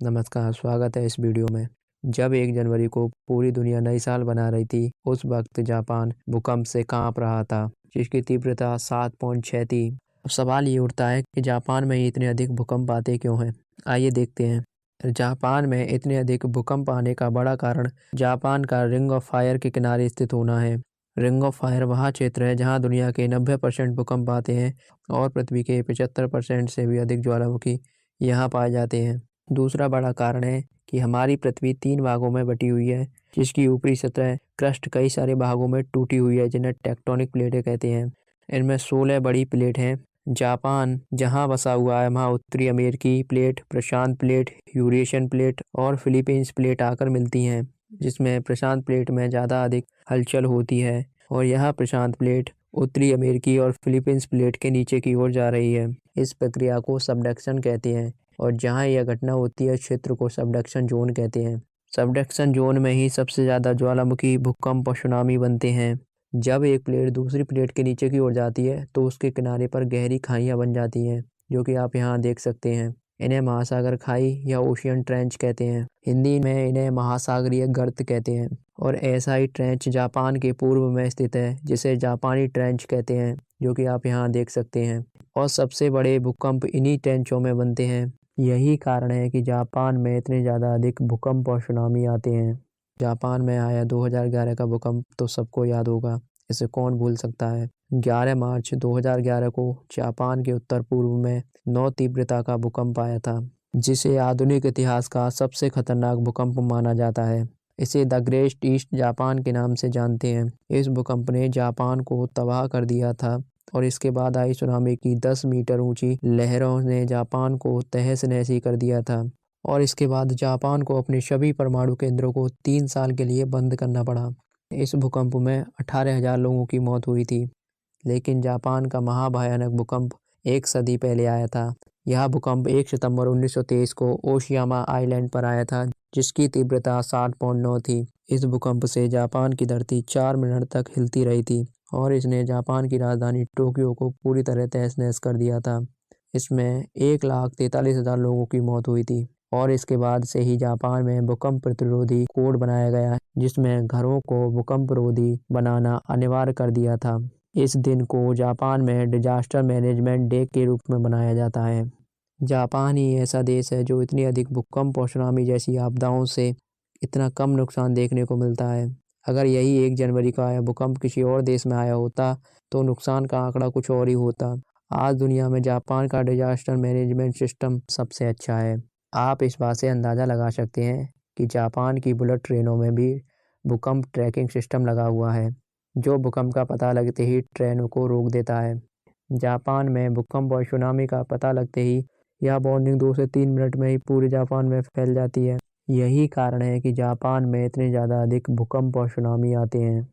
नमस्कार, स्वागत है इस वीडियो में। जब 1 जनवरी को पूरी दुनिया नई साल मना रही थी, उस वक्त जापान भूकंप से कांप रहा था, जिसकी तीव्रता 7.6 थी। अब सवाल ये उठता है कि जापान में इतने अधिक भूकंप आते क्यों हैं? आइए देखते हैं। जापान में इतने अधिक भूकंप आने का बड़ा कारण जापान का रिंग ऑफ फायर के किनारे स्थित होना है। रिंग ऑफ फायर वह क्षेत्र है जहाँ दुनिया के 90% भूकंप आते हैं और पृथ्वी के 75% से भी अधिक ज्वालामुखी यहाँ पाए जाते हैं। दूसरा बड़ा कारण है कि हमारी पृथ्वी 3 भागों में बटी हुई है, जिसकी ऊपरी सतह क्रस्ट कई सारे भागों में टूटी हुई है, जिन्हें टेक्टोनिक प्लेटें कहते हैं। इनमें 16 बड़ी प्लेट हैं। जापान जहां बसा हुआ है, वहां उत्तरी अमेरिकी प्लेट, प्रशांत प्लेट, यूरेशियन प्लेट और फिलीपींस प्लेट आकर मिलती हैं, जिसमें प्रशांत प्लेट में ज़्यादा अधिक हलचल होती है और यह प्रशांत प्लेट उत्तरी अमेरिकी और फिलीपींस प्लेट के नीचे की ओर जा रही है। इस प्रक्रिया को सबडक्शन कहते हैं और जहां यह घटना होती है, क्षेत्र को सबडक्शन जोन कहते हैं। सबडक्शन जोन में ही सबसे ज़्यादा ज्वालामुखी, भूकंप और सुनामी बनते हैं। जब एक प्लेट दूसरी प्लेट के नीचे की ओर जाती है तो उसके किनारे पर गहरी खाइयाँ बन जाती हैं, जो कि आप यहाँ देख सकते हैं। इन्हें महासागर खाई या ओशियन ट्रेंच कहते हैं। हिंदी में इन्हें महासागरीय गर्त कहते हैं और ऐसा ही ट्रेंच जापान के पूर्व में स्थित है, जिसे जापानी ट्रेंच कहते हैं, जो कि आप यहाँ देख सकते हैं। और सबसे बड़े भूकंप इन्हीं ट्रेंचों में बनते हैं। यही कारण है कि जापान में इतने ज़्यादा अधिक भूकंप और सुनामी आते हैं। जापान में आया 2011 का भूकंप तो सबको याद होगा, इसे कौन भूल सकता है। 11 मार्च 2011 को जापान के उत्तर पूर्व में 9 तीव्रता का भूकंप आया था, जिसे आधुनिक इतिहास का सबसे खतरनाक भूकंप माना जाता है। इसे द ग्रेट ईस्ट जापान के नाम से जानते हैं। इस भूकंप ने जापान को तबाह कर दिया था और इसके बाद आई सुनामी की 10 मीटर ऊंची लहरों ने जापान को तहस नहस कर दिया था और इसके बाद जापान को अपने सभी परमाणु केंद्रों को 3 साल के लिए बंद करना पड़ा। इस भूकंप में 18,000 लोगों की मौत हुई थी। लेकिन जापान का महाभयानक भूकंप 1 सदी पहले आया था। यह भूकंप 1 सितंबर 1923 को ओशियामा आइलैंड पर आया था, जिसकी तीव्रता 7.9 थी। इस भूकंप से जापान की धरती 4 मिनट तक हिलती रही थी और इसने जापान की राजधानी टोक्यो को पूरी तरह तहस नहस कर दिया था। इसमें 1,43,000 लोगों की मौत हुई थी और इसके बाद से ही जापान में भूकंप प्रतिरोधी कोड बनाया गया, जिसमें घरों को भूकंप रोधी बनाना अनिवार्य कर दिया था। इस दिन को जापान में डिजास्टर मैनेजमेंट डे के रूप में मनाया जाता है। जापान ही ऐसा देश है जो इतनी अधिक भूकंप और सुनामी जैसी आपदाओं से इतना कम नुकसान देखने को मिलता है। अगर यही 1 जनवरी का आया भूकंप किसी और देश में आया होता तो नुकसान का आंकड़ा कुछ और ही होता। आज दुनिया में जापान का डिजास्टर मैनेजमेंट सिस्टम सबसे अच्छा है। आप इस बात से अंदाज़ा लगा सकते हैं कि जापान की बुलेट ट्रेनों में भी भूकंप ट्रैकिंग सिस्टम लगा हुआ है, जो भूकंप का पता लगते ही ट्रेनों को रोक देता है। जापान में भूकंप और सुनामी का पता लगते ही यह वार्निंग 2 से 3 मिनट में ही पूरे जापान में फैल जाती है। यही कारण है कि जापान में इतने ज़्यादा अधिक भूकंप और सुनामी आते हैं।